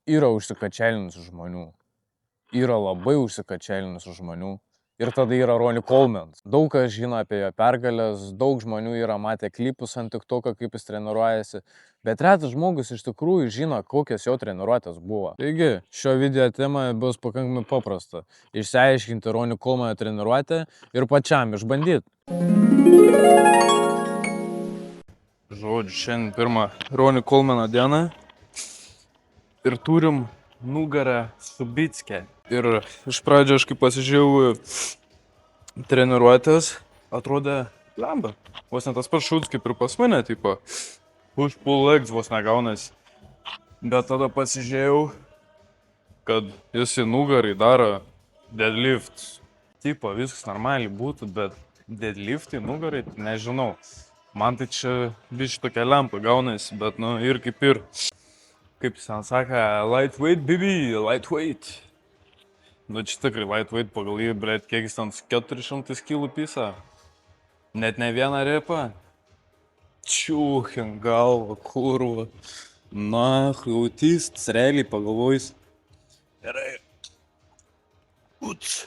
yra užsikačialinusių žmonių. Yra labai užsikačialinusių žmonių. Ir tada yra Ronnie Coleman. Daug kas žino apie jo pergalės, daug žmonių yra matę klipus ant TikToko, kaip jis treniruojasi. Bet retas žmogus iš tikrųjų žino, kokios jo treniruotės buvo. Taigi, šio video tema bus pakankamai paprasta. Išsiaiškinti Ronnie Coleman treniruotę ir pačiam išbandyti. Žodžiu, šiandien pirmą Ronnie Coleman dieną. Ir turim nugarą Subickę. Ir iš pradžio aš kaip pasižiūrėjau treniruotės, atrodė lemba. Vos ne tas pats šūds kaip ir pas mane, tipo, push pull legs vos negaunasi. Bet tada pasižiūrėjau, kad jis į nugarį daro deadlift. Tipo, viskas normaliai būtų, bet deadlift į nugarį, nežinau. Man tai čia biškai tokia lempa gaunasi, bet nu ir kaip ir. Kaip jis ten sako, lightweight baby, lightweight. Nu čia tikrai lightweight pagal jį, blėt, kiek jis ten 400 kg pisa. Net ne vieną repą. Čiūchin galva, kurva. Na, autistas, realiai pagalvojus. Gerai. Uts.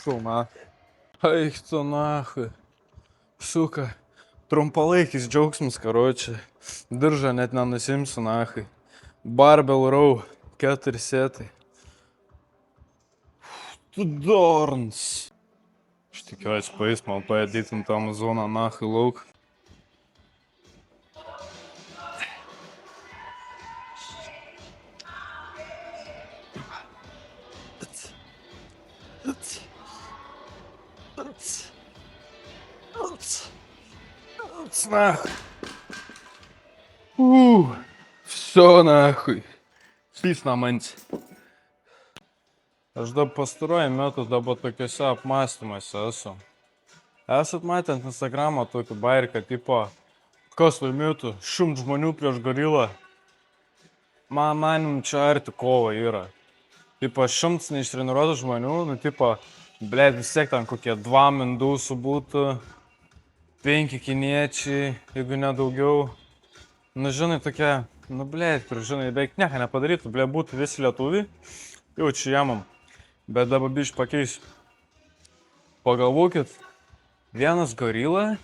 Šau, eik tu nachui. Suka, trumpalaikis džiaugsmas, karočią. Diržą net nenusimsiu nachui. Barbell row, 4 setai. Tu dorns. Aš tikiuosi paės man paėdytum tam zoną nachui lauk. Нахуй. Все нахуй. Spys namans. Aš dabar pastaruoju metu dabar tokiuose apmąstymuose esu. Esat matę ant Instagramo tokį bairką, tipo, kas laimėtų 100 žmonių prieš gorilą? Man manim čia arti kova yra. Tipo, 100 neištreniruotų žmonių, nu tipo, blėt, vis tiek ten kokie 2 indusų būtų. 5 kiniečiai, jeigu nedaugiau. Nu, žinai, tokia, nu, blėt, kur, žinai, beveik nieko nepadarytų, blėt, būtų visi lietuviai. Jau čia jamam. Bet dabar biškai pakeisiu. Pagalvokit, vienas gorila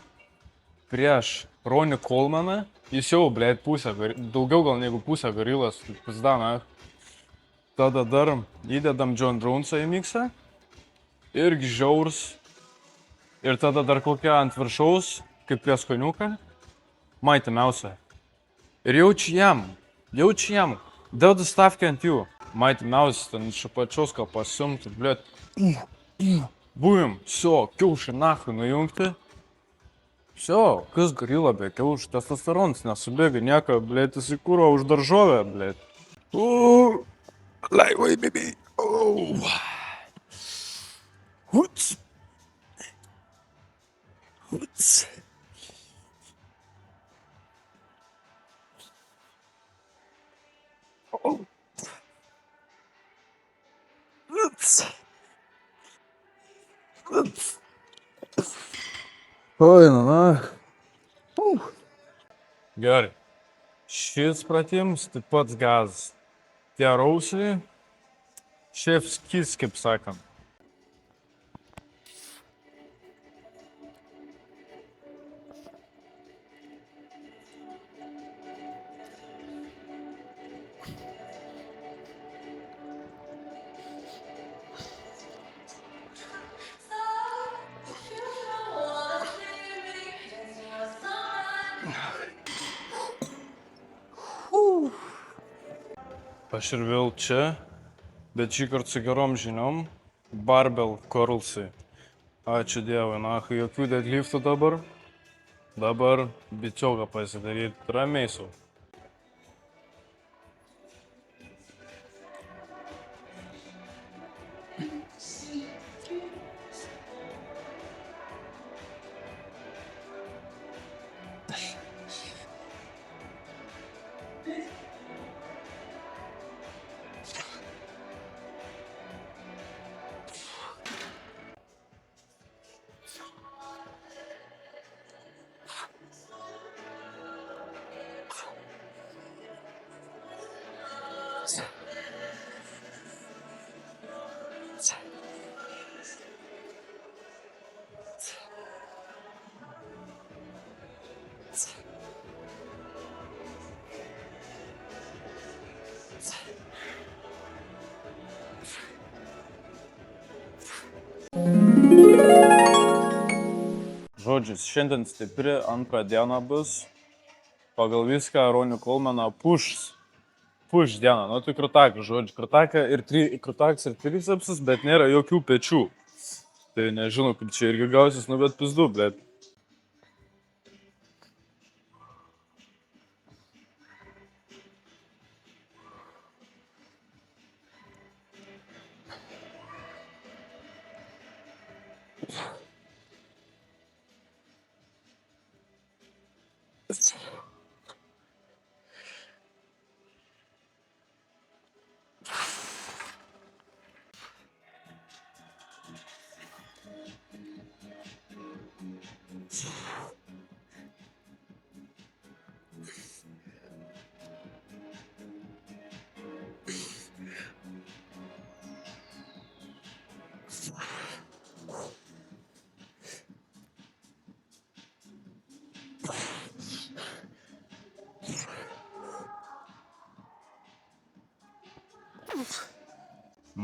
prieš Ronnie Colemaną, jis jau, blėt, daugiau gal negu pusę gorilas, pizdana. Tada dar įdedam John Jonesą į miksą. Irgi žiaurs. Ir tada dar kokia ant viršaus, kaip prieskoniuką, maitimiausia. Ir jaučiam, dedu stavkę ant jų. Maitimiausia, ten iš apačios gal pasimtų, blėt. Bum, все, kiaušį nachui nujungti. Все, kas gorila be kiaušį, testosteronas nesubėga, nieko, blėt, jis įkūro už daržovę, blėt. Lightweight, baby. Huts. Huts. Oi, na. Gerai. Šis pratims taip pats gazas. Tie rausiai, šef's kiss, kaip sakant. Aš ir vėl čia, bet šį kartą su gerom žiniom. Barbell curlsai. Ačiū Dievui, nachui, jokių deadliftų dabar. Dabar biciogą pasidaryti ramiai sau. žodžius. Šiandien stipri, antrą dieną bus. Pagal viską Ronį Kolmaną push dieną. Nu tai krutakas, žodžiu. Krutakas ir tricepsas, bet nėra jokių pečių. Tai nežinau, kaip čia irgi gausis, nu bet pizdu, bet.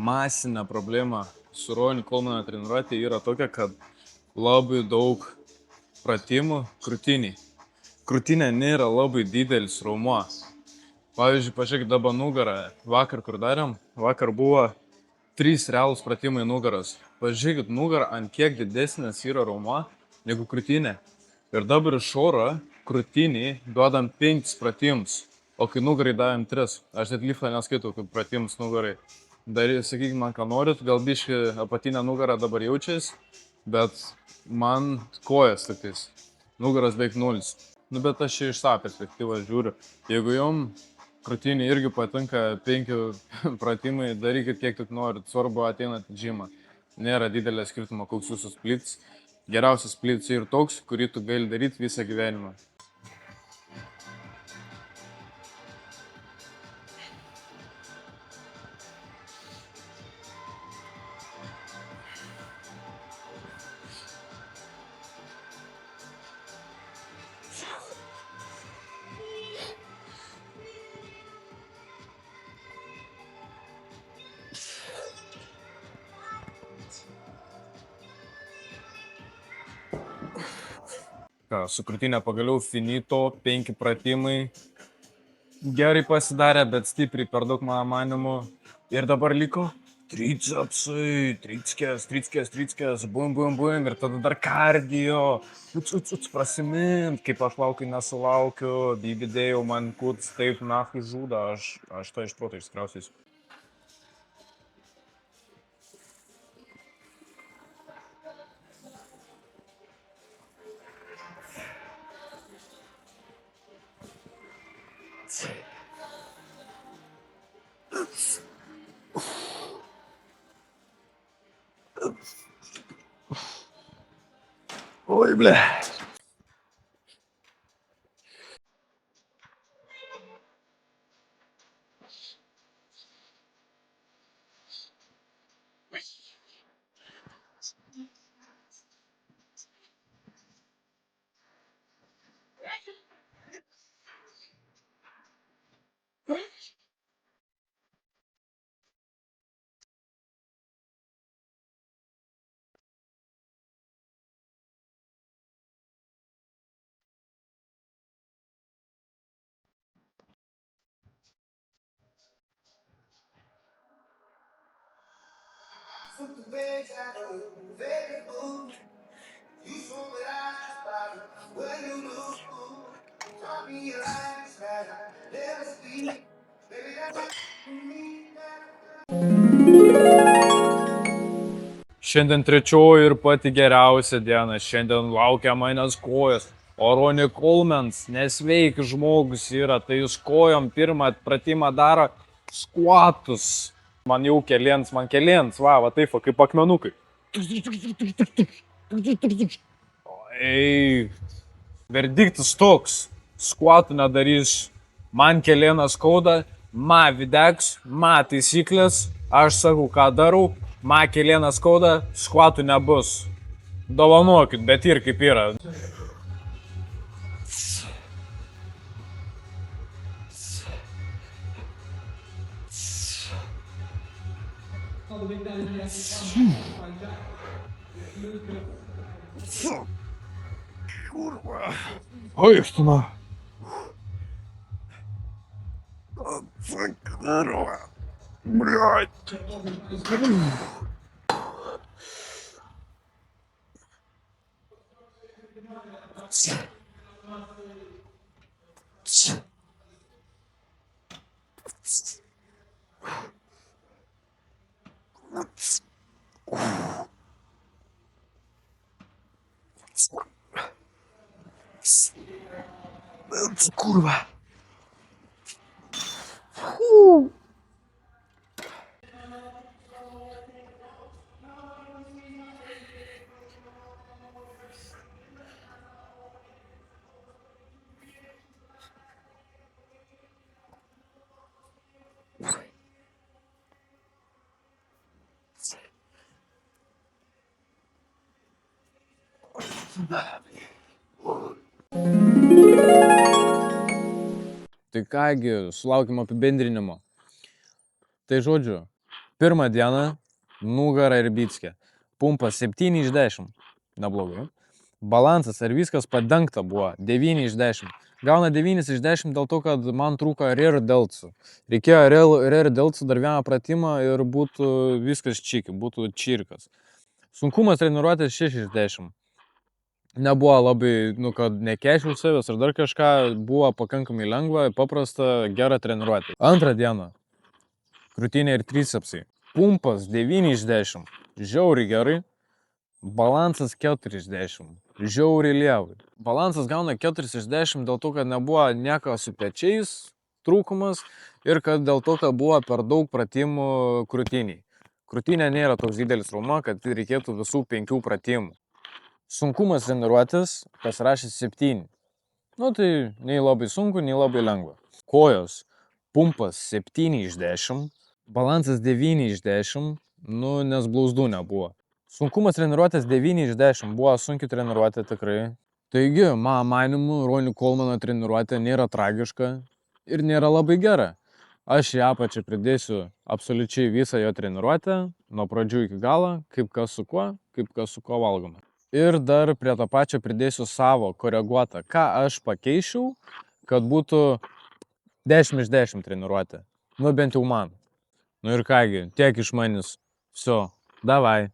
Masinė problema su Ronį Kolmaną treniruotė yra tokia, kad labai daug pratimų krūtiniai. Krūtinė nėra labai didelis raumuo. Pavyzdžiui, pažiūrėk dabar nugarą. Vakar kur darėm, vakar buvo 3 realūs pratimai nugaros. Pažiūrėkit nugarą, ant kiek didesnis yra raumuo negu krūtinė. Ir dabar iš oro krūtiniai duodam 5 pratimus, o kai nugarai davėm 3. Aš net liftą neskaitau, kaip pratimus nugarai. Sakykime man, ką norit, gal biški apatinė nugara dabar jaučiasi, bet man kojas tokiais. Nugaras beveik 0. Nu, bet aš čia iš savo perspektyvos žiūriu. Jeigu jum krūtinė irgi patinka 5 pratimai, darykit kiek tik norit. Svarbu ateinat į džimą. Nėra didelė skirtumo, koks jūsų splits. Geriausias splits ir toks, kurį tu gali daryti visą gyvenimą. Su krūtinė pagaliau finito, 5 pratimai. Gerai pasidarė, bet stipriai per daug mano manimu. Ir dabar liko tricepsai, trickės, bum. Ir tada dar kardio. Prasimint, kaip aš laukiu, nesulaukiu. Bibidėjau, man kuts taip nafai žuda, aš to iš proto išskrausiu. Ой, бля. Šiandien trečioji ir pati geriausia diena. Šiandien laukia manęs kojas. O Ronį Kolmanas nesveikas žmogus yra, tai jis kojom pirmą pratimą daro squatus. Man jau keliems, va taip, kaip akmenukai. Ei, verdiktas toks, squatų nedarys. Man kelienas skauda, man videks, man taisyklės, aš sakau, ką darau, man kelienas skauda, squatų nebus. Dovanokit, bet ir kaip yra. Ой, что Блядь. Kurwa. Tai kągi, sulaukim apibendrinimo. Tai žodžiu, pirmą dieną nugara ir bitskė. Pumpas 7 iš 10. Neblogai. Balansas ar viskas padengta buvo 9 iš 10. Gauna 9 iš 10 dėl to, kad man trūko rear deltsų. Reikėjo rear deltsų dar vieną pratimą ir būtų viskas čiki, būtų čirkas. Sunkumas treniruotės 6 iš 10. Nebuvo labai, kad nekešiau savęs ar dar kažką, buvo pakankamai lengva, paprasta, gera treniruotė. Antrą dieną. Krūtinė ir tricepsai. Pumpas 9 iš 10. Žiauriai gerai. Balansas 4 iš 10. Žiauriai lievai. Balansas gauna 4 iš 10 dėl to, kad nebuvo nieko su pečiais trūkumas ir kad dėl to, kad buvo per daug pratimų krūtiniai. Krūtinė nėra toks didelis raumuo, kad reikėtų visų 5 pratimų. Sunkumas treniruotės pasirašė 7. Tai nei labai sunku, nei labai lengva. Kojos. Pumpas 7 iš 10. Balansas 9 iš 10. Nes blauzdų nebuvo. Sunkumas treniruotės 9 iš 10. Buvo sunki treniruotė tikrai. Taigi, mano manimu, Ronnie Colemano treniruotė nėra tragiška ir nėra labai gera. Aš į apačią pridėsiu absoliučiai visą jo treniruotę, nuo pradžių iki galo, kaip kas su kuo valgoma. Ir dar prie to pačio pridėsiu savo koreguotą, ką aš pakeičiau, kad būtų 10 iš 10 treniruotė. Bent jau man. Ir kągi, tiek iš manęs. Davai.